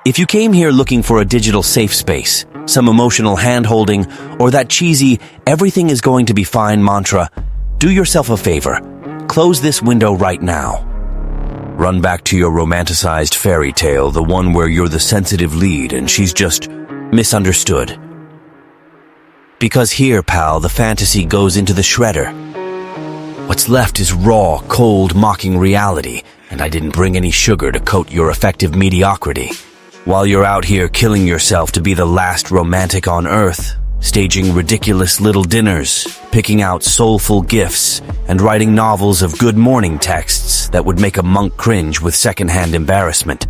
If you came here looking for a digital safe space, some emotional hand-holding, or that cheesy "everything is going to be fine" mantra, do yourself a favor. Close this window right now. Run back to your romanticized fairy tale, the one where you're the sensitive lead and she's just misunderstood. Because here, pal, the fantasy goes into the shredder. What's left is raw, cold, mocking reality, and I didn't bring any sugar to coat your effective mediocrity. While you're out here killing yourself to be the last romantic on Earth, staging ridiculous little dinners, picking out soulful gifts, and writing novels of good morning texts that would make a monk cringe with secondhand embarrassment.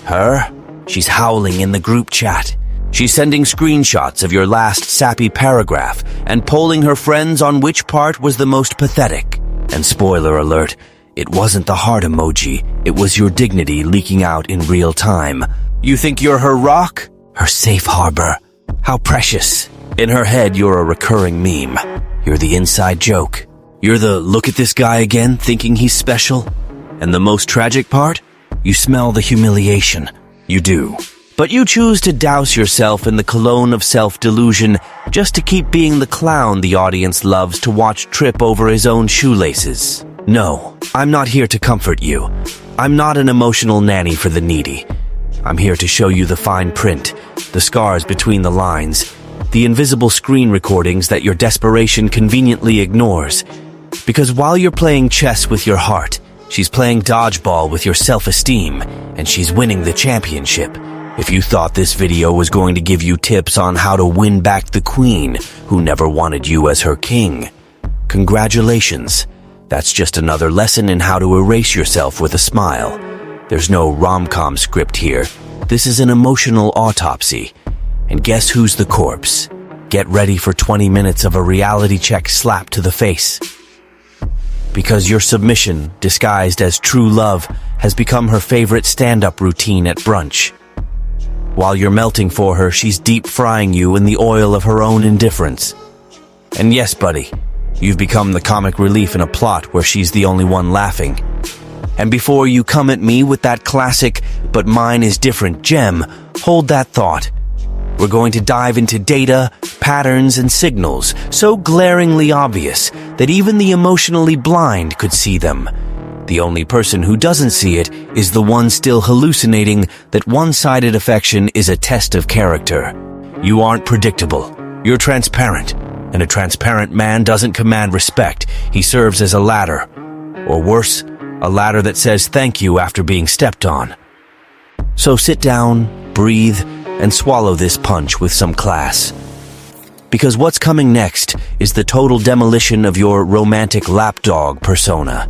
Her? She's howling in the group chat. She's sending screenshots of your last sappy paragraph and polling her friends on which part was the most pathetic. And spoiler alert, it wasn't the heart emoji, it was your dignity leaking out in real time. You think you're her rock? Her safe harbor. How precious. In her head, you're a recurring meme. You're the inside joke. You're the look at this guy again, thinking he's special. And the most tragic part? You smell the humiliation. You do. But you choose to douse yourself in the cologne of self-delusion just to keep being the clown the audience loves to watch trip over his own shoelaces. No, I'm not here to comfort you. I'm not an emotional nanny for the needy. I'm here to show you the fine print, the scars between the lines, the invisible screen recordings that your desperation conveniently ignores. Because while you're playing chess with your heart, she's playing dodgeball with your self-esteem, and she's winning the championship. If you thought this video was going to give you tips on how to win back the queen who never wanted you as her king, congratulations. That's just another lesson in how to erase yourself with a smile. There's no rom-com script here. This is an emotional autopsy. And guess who's the corpse? Get ready for 20 minutes of a reality check slap to the face. Because your submission, disguised as true love, has become her favorite stand-up routine at brunch. While you're melting for her, she's deep-frying you in the oil of her own indifference. And yes, buddy, you've become the comic relief in a plot where she's the only one laughing. And before you come at me with that classic, but mine is different gem, hold that thought. We're going to dive into data, patterns, and signals so glaringly obvious that even the emotionally blind could see them. The only person who doesn't see it is the one still hallucinating that one-sided affection is a test of character. You aren't predictable. You're transparent. And a transparent man doesn't command respect. He serves as a ladder. Or worse, a ladder that says thank you after being stepped on. So sit down, breathe, and swallow this punch with some class. Because what's coming next is the total demolition of your romantic lapdog persona.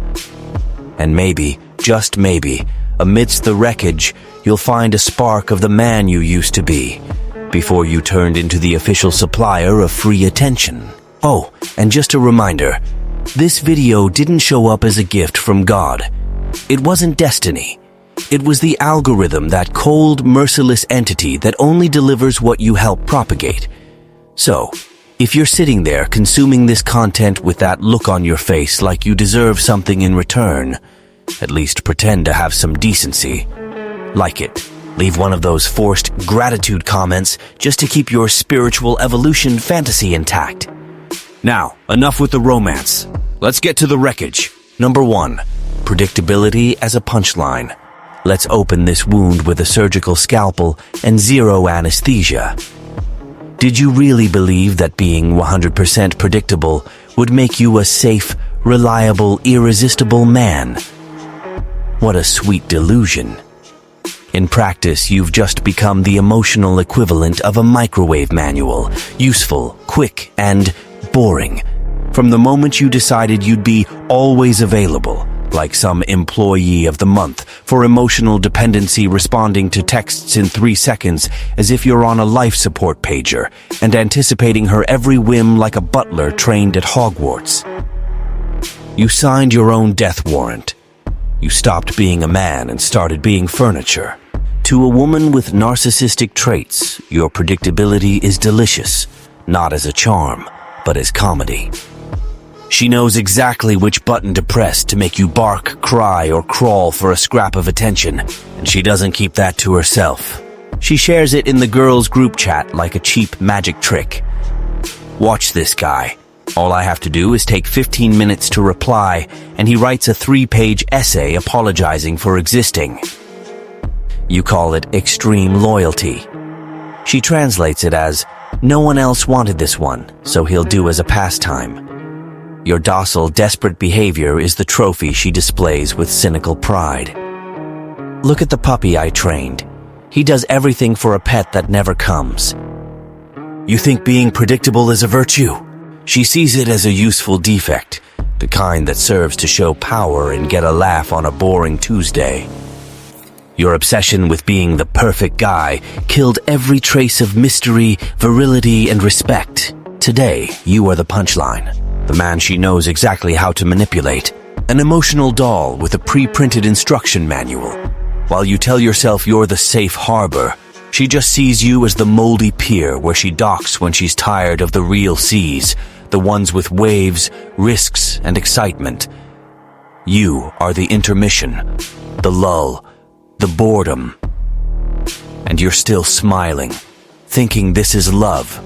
And maybe, just maybe, amidst the wreckage, you'll find a spark of the man you used to be, before you turned into the official supplier of free attention. Oh, and just a reminder, this video didn't show up as a gift from God. It wasn't destiny. It was the algorithm, that cold, merciless entity that only delivers what you help propagate. So, if you're sitting there consuming this content with that look on your face like you deserve something in return, at least pretend to have some decency. Like it. Leave one of those forced gratitude comments just to keep your spiritual evolution fantasy intact. Now, enough with the romance. Let's get to the wreckage. Number 1. Predictability as a punchline. Let's open this wound with a surgical scalpel and zero anesthesia. Did you really believe that being 100% predictable would make you a safe, reliable, irresistible man? What a sweet delusion. In practice, you've just become the emotional equivalent of a microwave manual, useful, quick, and boring. From the moment you decided you'd be always available, like some employee of the month, for emotional dependency, responding to texts in 3 seconds as if you're on a life support pager, and anticipating her every whim like a butler trained at Hogwarts. You signed your own death warrant. You stopped being a man and started being furniture. To a woman with narcissistic traits, your predictability is delicious, not as a charm, but as comedy. She knows exactly which button to press to make you bark, cry, or crawl for a scrap of attention, and she doesn't keep that to herself. She shares it in the girls' group chat like a cheap magic trick. Watch this guy. All I have to do is take 15 minutes to reply, and he writes a 3-page essay apologizing for existing. You call it extreme loyalty. She translates it as, no one else wanted this one, so he'll do as a pastime. Your docile, desperate behavior is the trophy she displays with cynical pride. Look at the puppy I trained. He does everything for a pet that never comes. You think being predictable is a virtue? She sees it as a useful defect, the kind that serves to show power and get a laugh on a boring Tuesday. Your obsession with being the perfect guy killed every trace of mystery, virility, and respect. Today, you are the punchline. The man she knows exactly how to manipulate. An emotional doll with a pre-printed instruction manual. While you tell yourself you're the safe harbor, she just sees you as the moldy pier where she docks when she's tired of the real seas, the ones with waves, risks, and excitement. You are the intermission, the lull, the boredom. And you're still smiling, thinking this is love.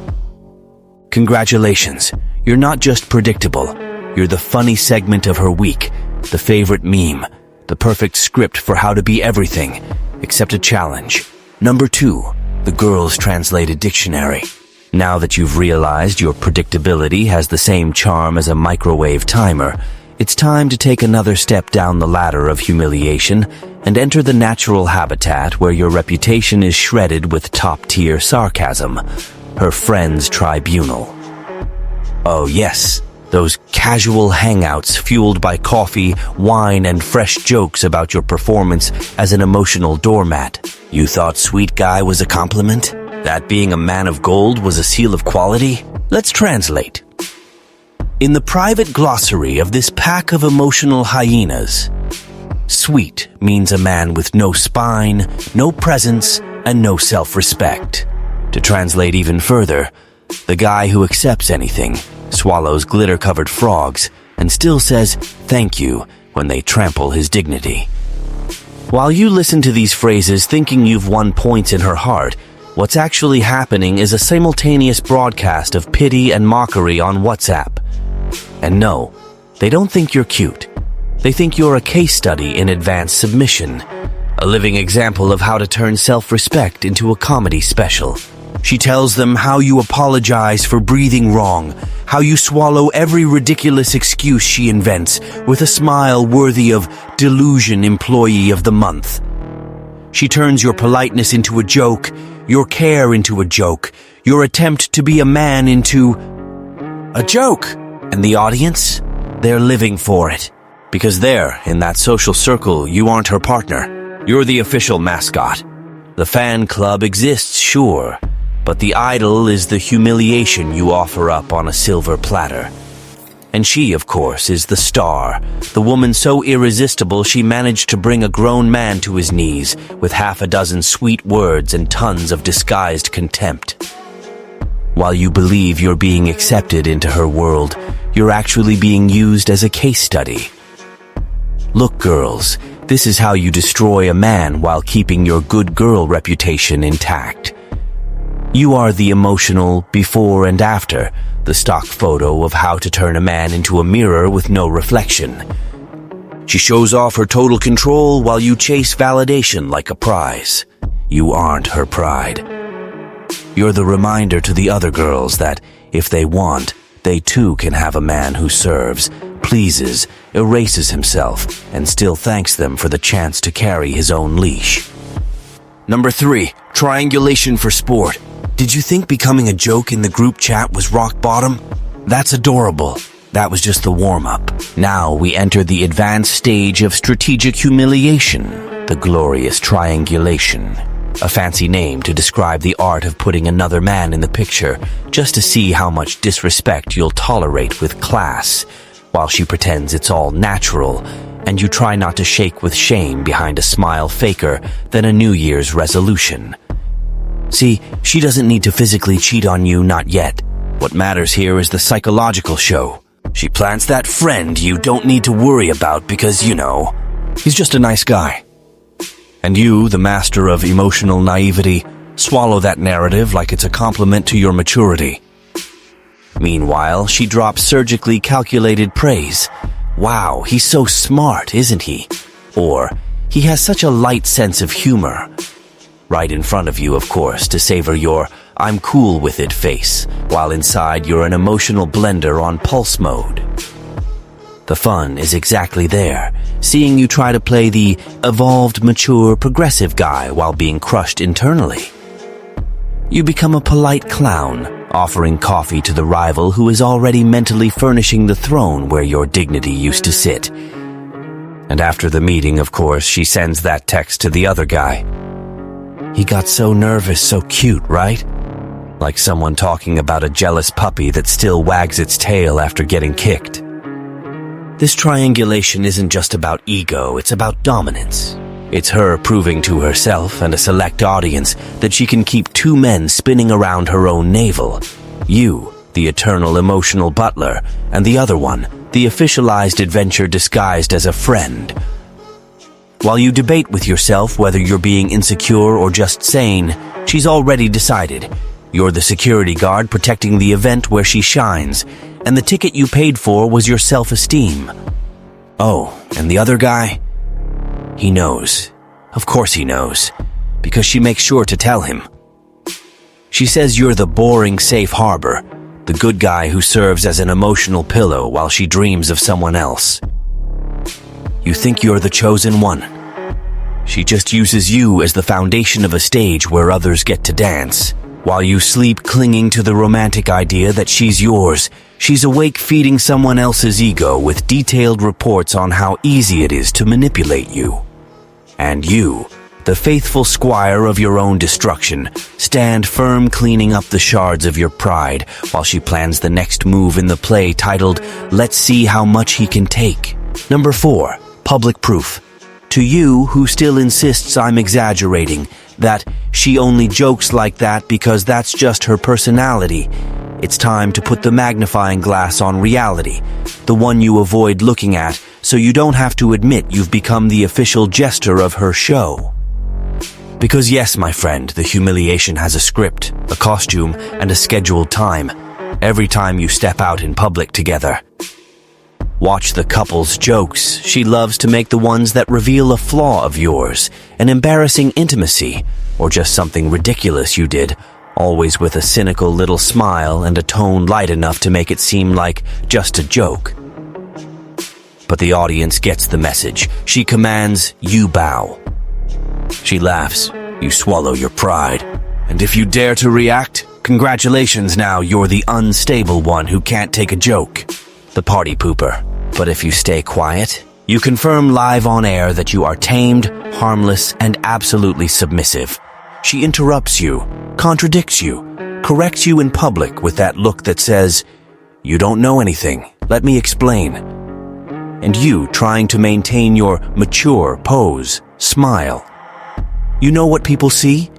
Congratulations. You're not just predictable. You're the funny segment of her week, the favorite meme, the perfect script for how to be everything, except a challenge. Number 2, the Girls' Translated Dictionary. Now that you've realized your predictability has the same charm as a microwave timer, it's time to take another step down the ladder of humiliation and enter the natural habitat where your reputation is shredded with top-tier sarcasm, her friend's tribunal. Oh yes, those casual hangouts fueled by coffee, wine, and fresh jokes about your performance as an emotional doormat. You thought sweet guy was a compliment? That being a man of gold was a seal of quality? Let's translate. In the private glossary of this pack of emotional hyenas, sweet means a man with no spine, no presence, and no self-respect. To translate even further, the guy who accepts anything, swallows glitter-covered frogs, and still says thank you when they trample his dignity. While you listen to these phrases thinking you've won points in her heart, what's actually happening is a simultaneous broadcast of pity and mockery on WhatsApp. And no, they don't think you're cute. They think you're a case study in advanced submission, a living example of how to turn self-respect into a comedy special. She tells them how you apologize for breathing wrong, how you swallow every ridiculous excuse she invents with a smile worthy of Delusion Employee of the Month. She turns your politeness into a joke, your care into a joke, your attempt to be a man into a joke. And the audience? They're living for it. Because there, in that social circle, you aren't her partner. You're the official mascot. The fan club exists, sure, but the idol is the humiliation you offer up on a silver platter. And she, of course, is the star, the woman so irresistible she managed to bring a grown man to his knees with half a dozen sweet words and tons of disguised contempt. While you believe you're being accepted into her world, you're actually being used as a case study. Look, girls, this is how you destroy a man while keeping your good girl reputation intact. You are the emotional before and after, the stock photo of how to turn a man into a mirror with no reflection. She shows off her total control while you chase validation like a prize. You aren't her pride. You're the reminder to the other girls that, if they want, they too can have a man who serves, pleases, erases himself, and still thanks them for the chance to carry his own leash. Number 3, triangulation for sport. Did you think becoming a joke in the group chat was rock bottom? That's adorable. That was just the warm-up. Now we enter the advanced stage of strategic humiliation, the glorious triangulation. A fancy name to describe the art of putting another man in the picture, just to see how much disrespect you'll tolerate with class, while she pretends it's all natural, and you try not to shake with shame behind a smile faker than a New Year's resolution. See, she doesn't need to physically cheat on you, not yet. What matters here is the psychological show. She plants that friend you don't need to worry about because, he's just a nice guy. And you, the master of emotional naivety, swallow that narrative like it's a compliment to your maturity. Meanwhile, she drops surgically calculated praise. Wow, he's so smart, isn't he? Or, he has such a light sense of humor. Right in front of you, of course, to savor your I'm cool with it face, while inside you're an emotional blender on pulse mode. The fun is exactly there, seeing you try to play the evolved, mature, progressive guy while being crushed internally. You become a polite clown, offering coffee to the rival who is already mentally furnishing the throne where your dignity used to sit. And after the meeting, of course, she sends that text to the other guy. He got so nervous, so cute, right? Like someone talking about a jealous puppy that still wags its tail after getting kicked. This triangulation isn't just about ego, it's about dominance. It's her proving to herself and a select audience that she can keep two men spinning around her own navel. You, the eternal emotional butler, and the other one, the officialized adventure disguised as a friend. While you debate with yourself whether you're being insecure or just sane, she's already decided. You're the security guard protecting the event where she shines, and the ticket you paid for was your self-esteem. Oh, and the other guy? He knows. Of course he knows, because she makes sure to tell him. She says you're the boring safe harbor, the good guy who serves as an emotional pillow while she dreams of someone else. You think you're the chosen one. She just uses you as the foundation of a stage where others get to dance. While you sleep clinging to the romantic idea that she's yours, she's awake feeding someone else's ego with detailed reports on how easy it is to manipulate you. And you, the faithful squire of your own destruction, stand firm cleaning up the shards of your pride while she plans the next move in the play titled, Let's See How Much He Can Take. Number 4, public proof. To you, who still insists I'm exaggerating, that she only jokes like that because that's just her personality, it's time to put the magnifying glass on reality, the one you avoid looking at, so you don't have to admit you've become the official jester of her show. Because yes, my friend, the humiliation has a script, a costume, and a scheduled time, every time you step out in public together. Watch the couple's jokes. She loves to make the ones that reveal a flaw of yours, an embarrassing intimacy, or just something ridiculous you did, always with a cynical little smile and a tone light enough to make it seem like just a joke. But the audience gets the message. She commands, you bow. She laughs, you swallow your pride. And if you dare to react, congratulations, now you're the unstable one who can't take a joke. The party pooper. But if you stay quiet, you confirm live on air that you are tamed, harmless, and absolutely submissive. She interrupts you, contradicts you, corrects you in public with that look that says, you don't know anything, let me explain. And you, trying to maintain your mature pose, smile. You know what people see?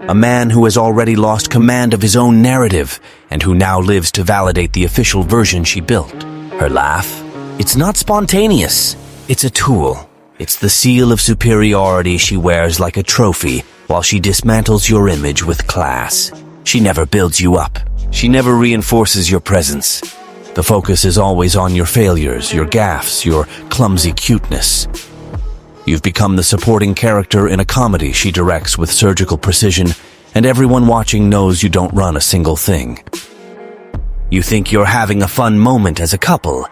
A man who has already lost command of his own narrative and who now lives to validate the official version she built. Her laugh? It's not spontaneous. It's a tool. It's the seal of superiority she wears like a trophy while she dismantles your image with class. She never builds you up. She never reinforces your presence. The focus is always on your failures, your gaffes, your clumsy cuteness. You've become the supporting character in a comedy she directs with surgical precision, and everyone watching knows you don't run a single thing. You think you're having a fun moment as a couple.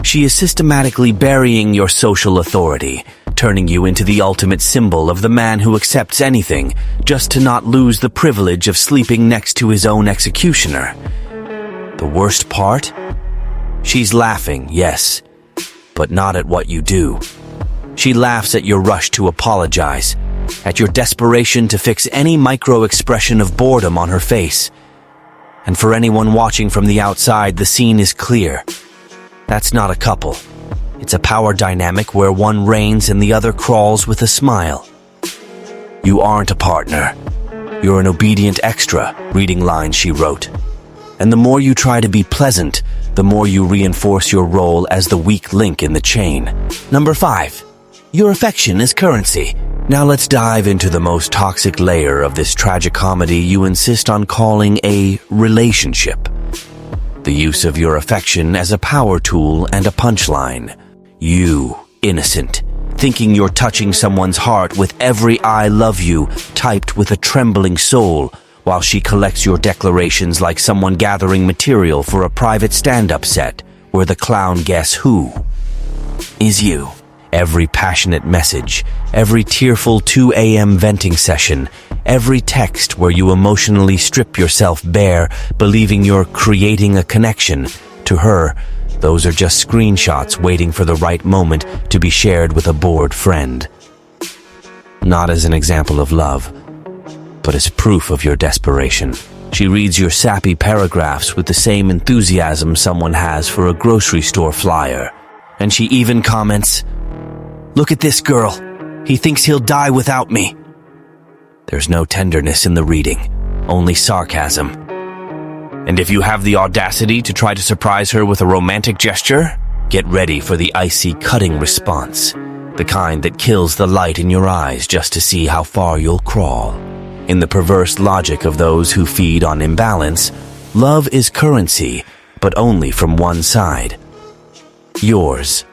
She is systematically burying your social authority, turning you into the ultimate symbol of the man who accepts anything just to not lose the privilege of sleeping next to his own executioner. The worst part? She's laughing, yes, but not at what you do. She laughs at your rush to apologize, at your desperation to fix any micro-expression of boredom on her face. And for anyone watching from the outside, the scene is clear. That's not a couple. It's a power dynamic where one reigns and the other crawls with a smile. You aren't a partner. You're an obedient extra, reading lines she wrote. And the more you try to be pleasant, the more you reinforce your role as the weak link in the chain. Number 5. Your affection is currency. Now let's dive into the most toxic layer of this tragicomedy you insist on calling a relationship. The use of your affection as a power tool and a punchline. You, innocent, thinking you're touching someone's heart with every "I love you" typed with a trembling soul, while she collects your declarations like someone gathering material for a private stand-up set where the clown Guess Who is you. Every passionate message, every tearful 2 a.m. venting session, every text where you emotionally strip yourself bare, believing you're creating a connection. To her, those are just screenshots waiting for the right moment to be shared with a bored friend. Not as an example of love, but as proof of your desperation. She reads your sappy paragraphs with the same enthusiasm someone has for a grocery store flyer. And she even comments, "Look at this girl. He thinks he'll die without me." There's no tenderness in the reading, only sarcasm. And if you have the audacity to try to surprise her with a romantic gesture, get ready for the icy, cutting response, the kind that kills the light in your eyes just to see how far you'll crawl. In the perverse logic of those who feed on imbalance, love is currency, but only from one side. Yours.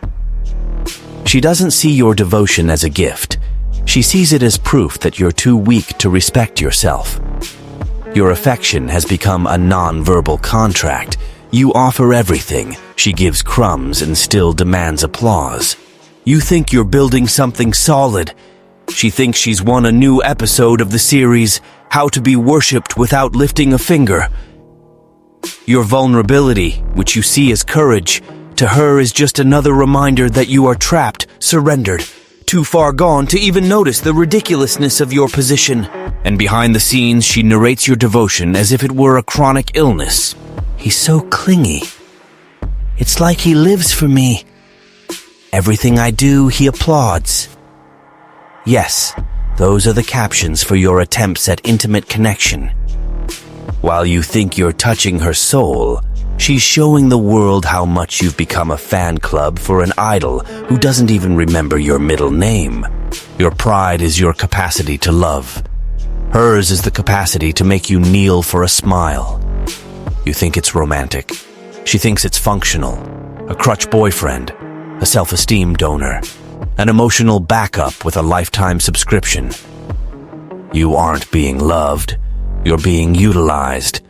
She doesn't see your devotion as a gift. She sees it as proof that you're too weak to respect yourself. Your affection has become a non-verbal contract. You offer everything. She gives crumbs and still demands applause. You think you're building something solid. She thinks she's won a new episode of the series, How to Be Worshipped Without Lifting a Finger. Your vulnerability, which you see as courage, to her is just another reminder that you are trapped, surrendered, too far gone to even notice the ridiculousness of your position. And behind the scenes, she narrates your devotion as if it were a chronic illness. He's so clingy. It's like he lives for me. Everything I do, he applauds. Yes, those are the captions for your attempts at intimate connection. While you think you're touching her soul, she's showing the world how much you've become a fan club for an idol who doesn't even remember your middle name. Your pride is your capacity to love. Hers is the capacity to make you kneel for a smile. You think it's romantic. She thinks it's functional. A crutch boyfriend. A self-esteem donor. An emotional backup with a lifetime subscription. You aren't being loved. You're being utilized.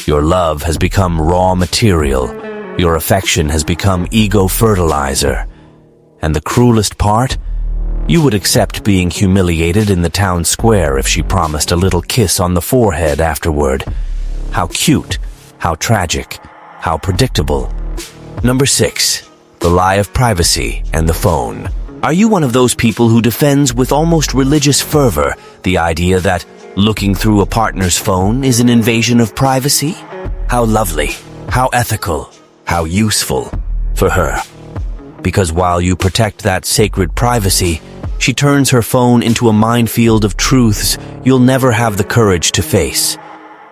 Your love has become raw material. Your affection has become ego fertilizer. And the cruelest part? You would accept being humiliated in the town square if she promised a little kiss on the forehead afterward. How cute, how tragic, how predictable. Number 6, the lie of privacy and the phone. Are you one of those people who defends with almost religious fervor the idea that looking through a partner's phone is an invasion of privacy? How lovely, how ethical, how useful for her. Because while you protect that sacred privacy, she turns her phone into a minefield of truths you'll never have the courage to face.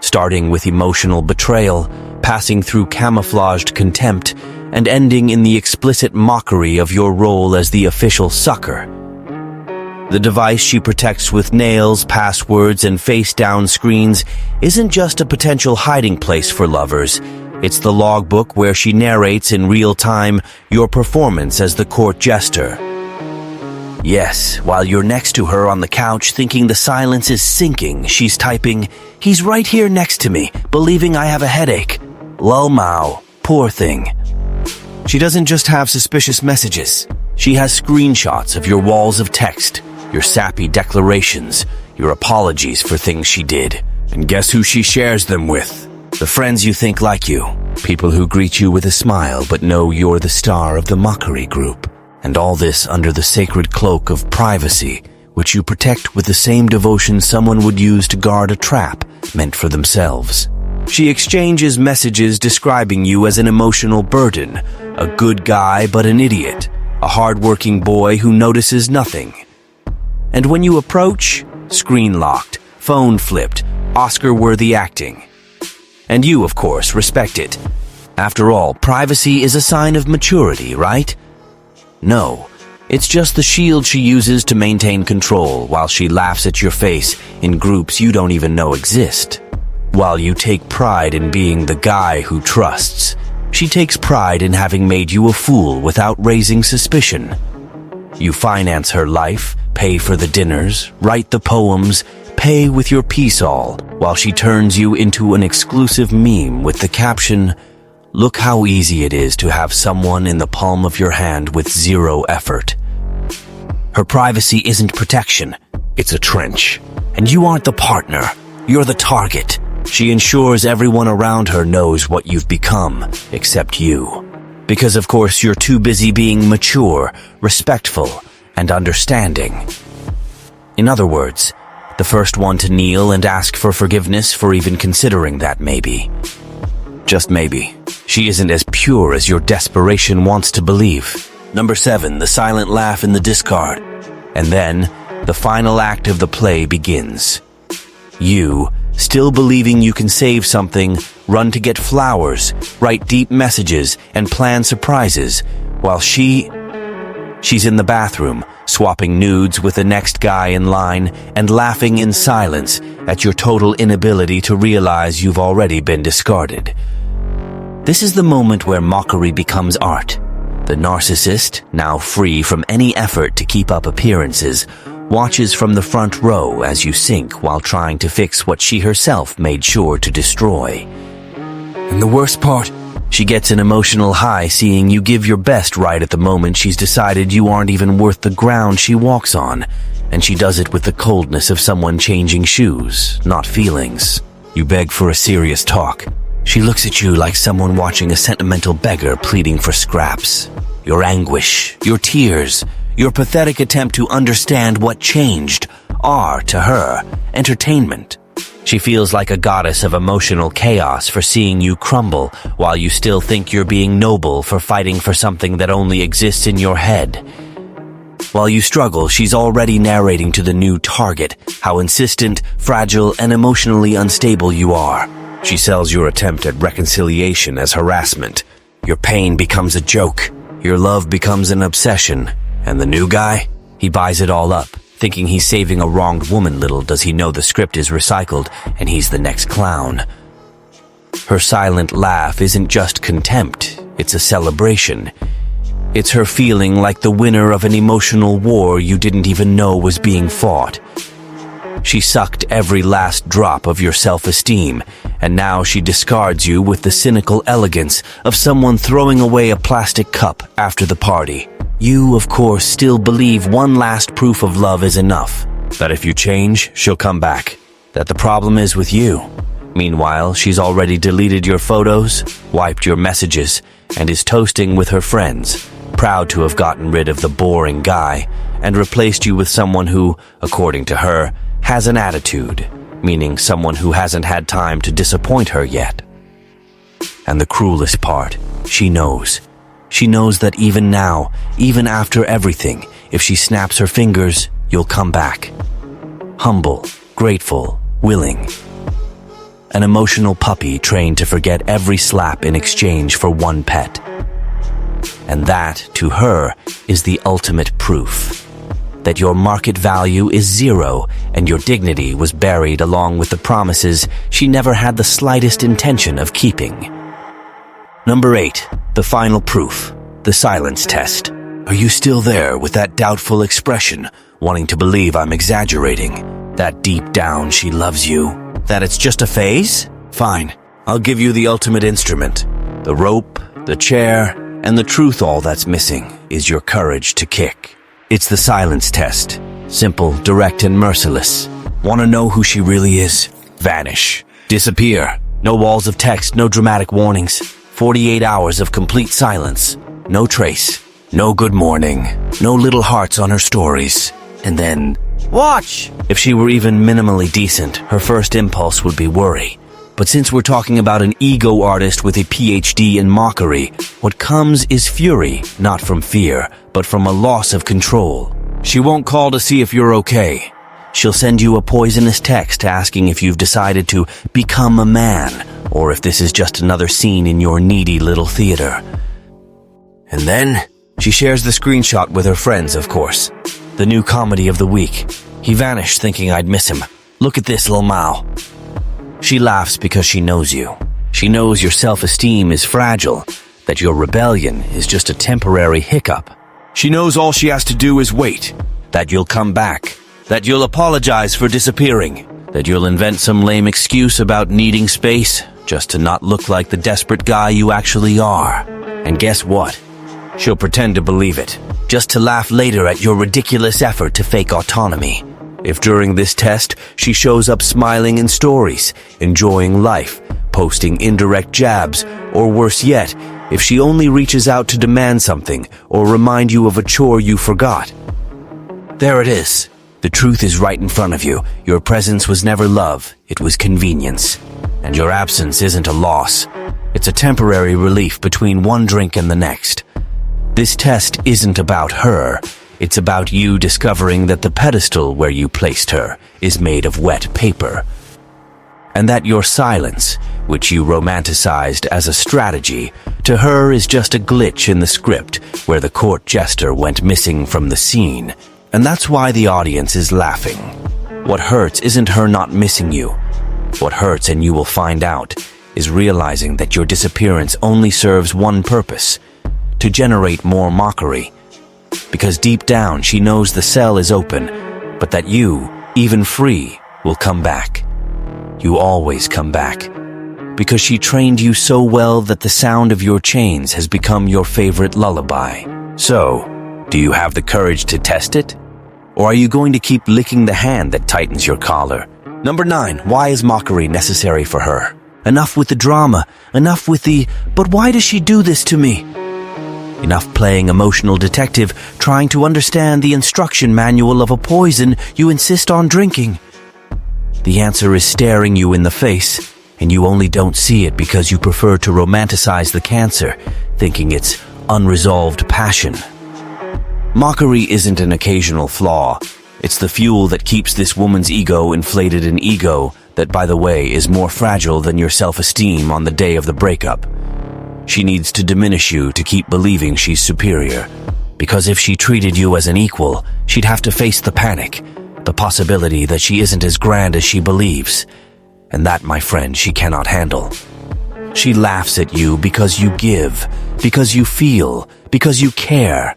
Starting with emotional betrayal, passing through camouflaged contempt, and ending in the explicit mockery of your role as the official sucker. The device she protects with nails, passwords, and face-down screens isn't just a potential hiding place for lovers. It's the logbook where she narrates in real time your performance as the court jester. Yes, while you're next to her on the couch thinking the silence is sinking, she's typing, "He's right here next to me, believing I have a headache. Lol Mao, poor thing." She doesn't just have suspicious messages. She has screenshots of your walls of text, your sappy declarations, your apologies for things she did. And guess who she shares them with? The friends you think like you. People who greet you with a smile but know you're the star of the mockery group. And all this under the sacred cloak of privacy, which you protect with the same devotion someone would use to guard a trap meant for themselves. She exchanges messages describing you as an emotional burden, a good guy but an idiot, a hard-working boy who notices nothing. And when you approach, screen locked, phone flipped, Oscar-worthy acting. And you, of course, respect it. After all, privacy is a sign of maturity, right? No, it's just the shield she uses to maintain control while she laughs at your face in groups you don't even know exist. While you take pride in being the guy who trusts, she takes pride in having made you a fool without raising suspicion. You finance her life, pay for the dinners, write the poems, pay with your peace all, while she turns you into an exclusive meme with the caption, "Look how easy it is to have someone in the palm of your hand with zero effort." Her privacy isn't protection, it's a trench. And you aren't the partner, you're the target. She ensures everyone around her knows what you've become, except you. Because of course you're too busy being mature, respectful, and understanding. In other words, the first one to kneel and ask for forgiveness for even considering that maybe. Just maybe. She isn't as pure as your desperation wants to believe. Number 7, the silent laugh in the discard. And then, the final act of the play begins. You, still believing you can save something, run to get flowers, write deep messages, and plan surprises, while she's in the bathroom, swapping nudes with the next guy in line and laughing in silence at your total inability to realize you've already been discarded. This is the moment where mockery becomes art. The narcissist, now free from any effort to keep up appearances, watches from the front row as you sink while trying to fix what she herself made sure to destroy. And the worst part, she gets an emotional high seeing you give your best right at the moment she's decided you aren't even worth the ground she walks on, and she does it with the coldness of someone changing shoes, not feelings. You beg for a serious talk. She looks at you like someone watching a sentimental beggar pleading for scraps. Your anguish, your tears, your pathetic attempt to understand what changed are, to her, entertainment. She feels like a goddess of emotional chaos for seeing you crumble while you still think you're being noble for fighting for something that only exists in your head. While you struggle, she's already narrating to the new target how insistent, fragile, and emotionally unstable you are. She sells your attempt at reconciliation as harassment. Your pain becomes a joke. Your love becomes an obsession. And the new guy? He buys it all up, thinking he's saving a wronged woman. Little does he know the script is recycled and he's the next clown. Her silent laugh isn't just contempt, it's a celebration. It's her feeling like the winner of an emotional war you didn't even know was being fought. She sucked every last drop of your self-esteem, and now she discards you with the cynical elegance of someone throwing away a plastic cup after the party. You, of course, still believe one last proof of love is enough. That if you change, she'll come back. That the problem is with you. Meanwhile, she's already deleted your photos, wiped your messages, and is toasting with her friends, proud to have gotten rid of the boring guy and replaced you with someone who, according to her, has an attitude, meaning someone who hasn't had time to disappoint her yet. And the cruelest part, she knows. She knows that even now, even after everything, if she snaps her fingers, you'll come back. Humble, grateful, willing. An emotional puppy trained to forget every slap in exchange for one pet. And that, to her, is the ultimate proof. That your market value is zero and your dignity was buried along with the promises she never had the slightest intention of keeping. Number 8, the final proof, the silence test. Are you still there with that doubtful expression, wanting to believe I'm exaggerating? That deep down she loves you? That it's just a phase? Fine, I'll give you the ultimate instrument. The rope, the chair, and the truth. All that's missing is your courage to kick. It's the silence test. Simple, direct, and merciless. Want to know who she really is? Vanish. Disappear. No walls of text, no dramatic warnings. 48 hours of complete silence. No trace. No good morning. No little hearts on her stories. And then, watch! If she were even minimally decent, her first impulse would be worry. But since we're talking about an ego artist with a PhD in mockery, what comes is fury, not from fear, but from a loss of control. She won't call to see if you're okay. She'll send you a poisonous text asking if you've decided to become a man or if this is just another scene in your needy little theater. And then, she shares the screenshot with her friends, of course. The new comedy of the week. He vanished thinking I'd miss him. Look at this, Lil Mao. She laughs because she knows you. She knows your self-esteem is fragile, that your rebellion is just a temporary hiccup. She knows all she has to do is wait, that you'll come back, that you'll apologize for disappearing, that you'll invent some lame excuse about needing space just to not look like the desperate guy you actually are. And guess what? She'll pretend to believe it, just to laugh later at your ridiculous effort to fake autonomy. If during this test, she shows up smiling in stories, enjoying life, posting indirect jabs, or worse yet, if she only reaches out to demand something or remind you of a chore you forgot. There it is. The truth is right in front of you. Your presence was never love, it was convenience. And your absence isn't a loss. It's a temporary relief between one drink and the next. This test isn't about her. It's about you discovering that the pedestal where you placed her is made of wet paper. And that your silence, which you romanticized as a strategy, to her is just a glitch in the script where the court jester went missing from the scene. And that's why the audience is laughing. What hurts isn't her not missing you. What hurts, and you will find out, is realizing that your disappearance only serves one purpose: to generate more mockery. Because deep down she knows the cell is open, but that you, even free, will come back. You always come back. Because she trained you so well that the sound of your chains has become your favorite lullaby. So, do you have the courage to test it? Or are you going to keep licking the hand that tightens your collar? Number 9, why is mockery necessary for her? Enough with the drama, enough with the, but why does she do this to me? Enough playing emotional detective, trying to understand the instruction manual of a poison you insist on drinking. The answer is staring you in the face, and you only don't see it because you prefer to romanticize the cancer, thinking it's unresolved passion. Mockery isn't an occasional flaw. It's the fuel that keeps this woman's ego inflated, an ego that, by the way, is more fragile than your self-esteem on the day of the breakup. She needs to diminish you to keep believing she's superior. Because if she treated you as an equal, she'd have to face the panic, the possibility that she isn't as grand as she believes. And that, my friend, she cannot handle. She laughs at you because you give, because you feel, because you care.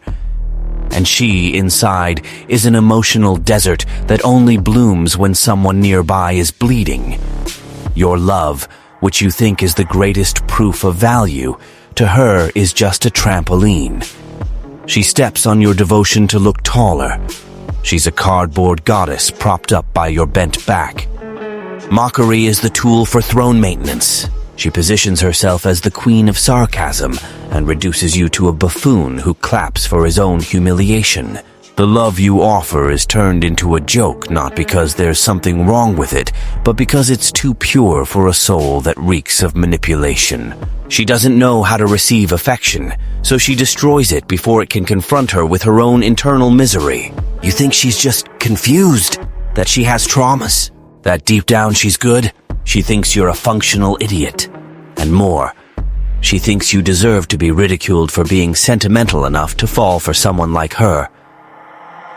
And she, inside, is an emotional desert that only blooms when someone nearby is bleeding. Your love, which you think is the greatest proof of value, to her is just a trampoline. She steps on your devotion to look taller. She's a cardboard goddess propped up by your bent back. Mockery is the tool for throne maintenance. She positions herself as the queen of sarcasm and reduces you to a buffoon who claps for his own humiliation. The love you offer is turned into a joke, not because there's something wrong with it, but because it's too pure for a soul that reeks of manipulation. She doesn't know how to receive affection, so she destroys it before it can confront her with her own internal misery. You think she's just confused, that she has traumas, that deep down she's good? She thinks you're a functional idiot. And more, she thinks you deserve to be ridiculed for being sentimental enough to fall for someone like her.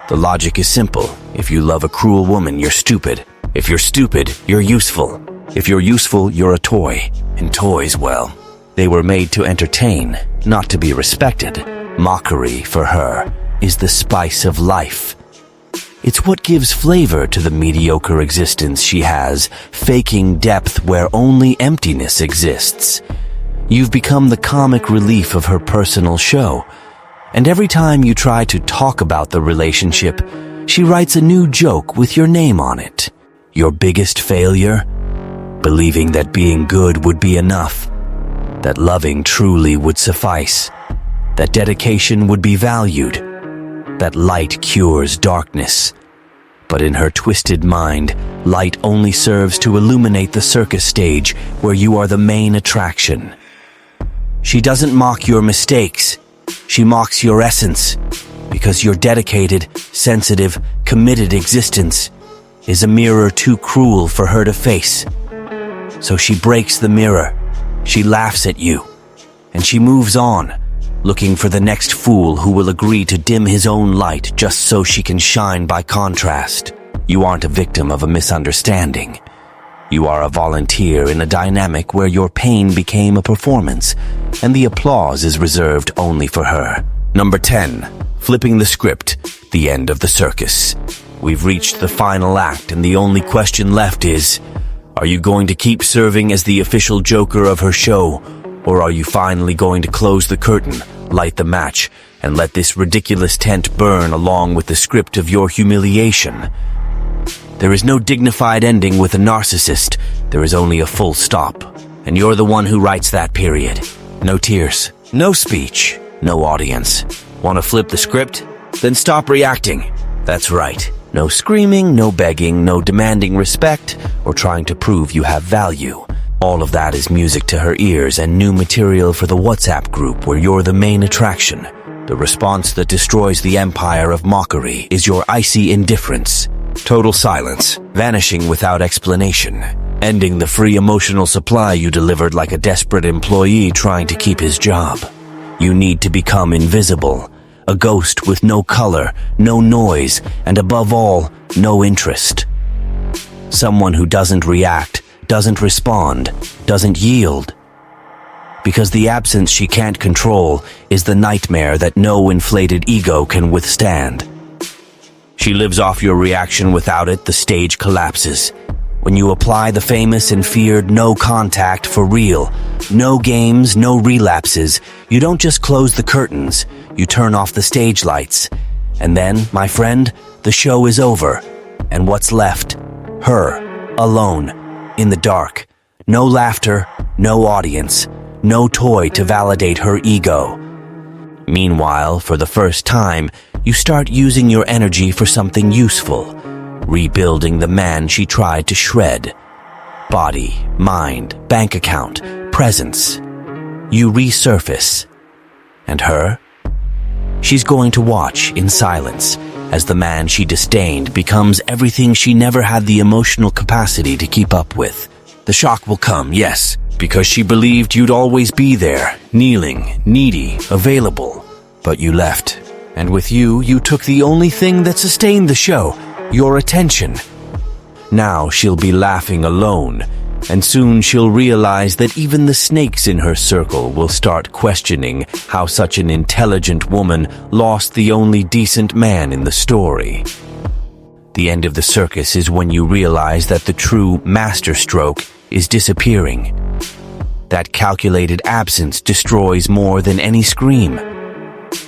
The logic is simple. If you love a cruel woman, you're stupid. If you're stupid, you're useful. If you're useful, you're a toy. And toys, well, they were made to entertain, not to be respected. Mockery, for her, is the spice of life. It's what gives flavor to the mediocre existence she has, faking depth where only emptiness exists. You've become the comic relief of her personal show. And every time you try to talk about the relationship, she writes a new joke with your name on it. Your biggest failure? Believing that being good would be enough. That loving truly would suffice. That dedication would be valued. That light cures darkness. But in her twisted mind, light only serves to illuminate the circus stage where you are the main attraction. She doesn't mock your mistakes. She mocks your essence, because your dedicated, sensitive, committed existence is a mirror too cruel for her to face. So she breaks the mirror, she laughs at you, and she moves on, looking for the next fool who will agree to dim his own light just so she can shine by contrast. You aren't a victim of a misunderstanding. You are a volunteer in a dynamic where your pain became a performance, and the applause is reserved only for her. Number 10. Flipping the script, the end of the circus. We've reached the final act, and the only question left is, are you going to keep serving as the official joker of her show, or are you finally going to close the curtain, light the match, and let this ridiculous tent burn along with the script of your humiliation? There is no dignified ending with a narcissist. There is only a full stop. And you're the one who writes that period. No tears, no speech, no audience. Want to flip the script? Then stop reacting. That's right. No screaming, no begging, no demanding respect, or trying to prove you have value. All of that is music to her ears and new material for the WhatsApp group where you're the main attraction. The response that destroys the empire of mockery is your icy indifference. Total silence, vanishing without explanation, ending the free emotional supply you delivered like a desperate employee trying to keep his job. You need to become invisible, a ghost with no color, no noise, and above all, no interest. Someone who doesn't react, doesn't respond, doesn't yield. Because the absence she can't control is the nightmare that no inflated ego can withstand. She lives off your reaction. Without it, the stage collapses. When you apply the famous and feared no contact for real, no games, no relapses, you don't just close the curtains, you turn off the stage lights. And then, my friend, the show is over. And what's left? Her, alone, in the dark. No laughter, no audience, no toy to validate her ego. Meanwhile, for the first time, you start using your energy for something useful, rebuilding the man she tried to shred. Body, mind, bank account, presence. You resurface. And her? She's going to watch in silence as the man she disdained becomes everything she never had the emotional capacity to keep up with. The shock will come, yes, because she believed you'd always be there, kneeling, needy, available. But you left. And with you, you took the only thing that sustained the show, your attention. Now she'll be laughing alone, and soon she'll realize that even the snakes in her circle will start questioning how such an intelligent woman lost the only decent man in the story. The end of the circus is when you realize that the true masterstroke is disappearing. That calculated absence destroys more than any scream.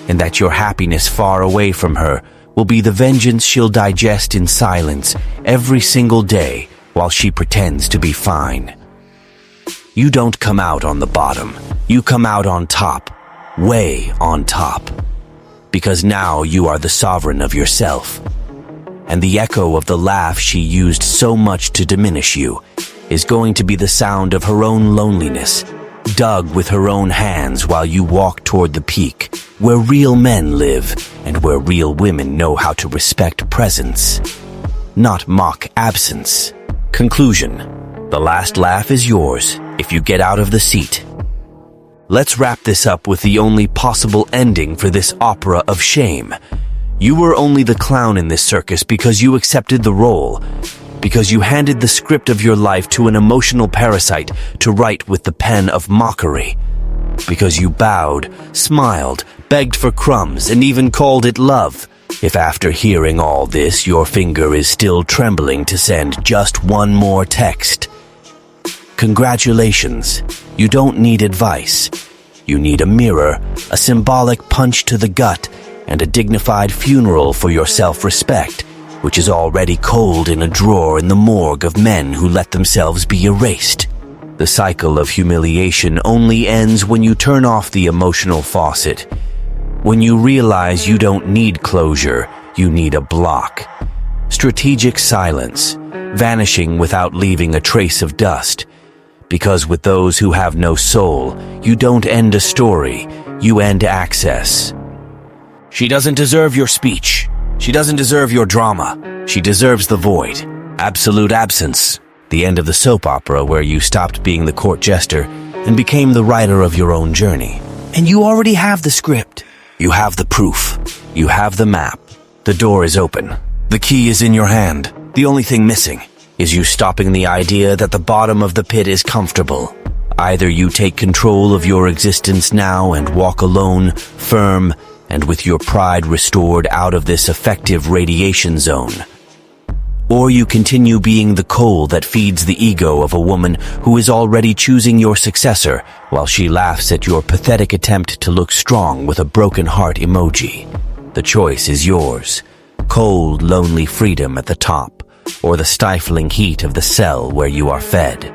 And that your happiness far away from her will be the vengeance she'll digest in silence every single day while she pretends to be fine. You don't come out on the bottom. You come out on top, way on top. Because now you are the sovereign of yourself. And the echo of the laugh she used so much to diminish you is going to be the sound of her own loneliness, dug with her own hands while you walk toward the peak, where real men live and where real women know how to respect presence, not mock absence. Conclusion. The last laugh is yours if you get out of the seat. Let's wrap this up with the only possible ending for this opera of shame. You were only the clown in this circus because you accepted the role, because you handed the script of your life to an emotional parasite to write with the pen of mockery, because you bowed, smiled, begged for crumbs, and even called it love. If after hearing all this, your finger is still trembling to send just one more text, congratulations, you don't need advice. You need a mirror, a symbolic punch to the gut, and a dignified funeral for your self-respect, which is already cold in a drawer in the morgue of men who let themselves be erased. The cycle of humiliation only ends when you turn off the emotional faucet, when you realize you don't need closure, you need a block. Strategic silence, vanishing without leaving a trace of dust. Because with those who have no soul, you don't end a story, you end access. She doesn't deserve your speech. She doesn't deserve your drama. She deserves the void. Absolute absence. The end of the soap opera where you stopped being the court jester and became the writer of your own journey. And you already have the script. You have the proof. You have the map. The door is open. The key is in your hand. The only thing missing is you stopping the idea that the bottom of the pit is comfortable. Either you take control of your existence now and walk alone, firm, and with your pride restored out of this effective radiation zone. Or you continue being the coal that feeds the ego of a woman who is already choosing your successor while she laughs at your pathetic attempt to look strong with a broken heart emoji. The choice is yours. Cold, lonely freedom at the top, or the stifling heat of the cell where you are fed.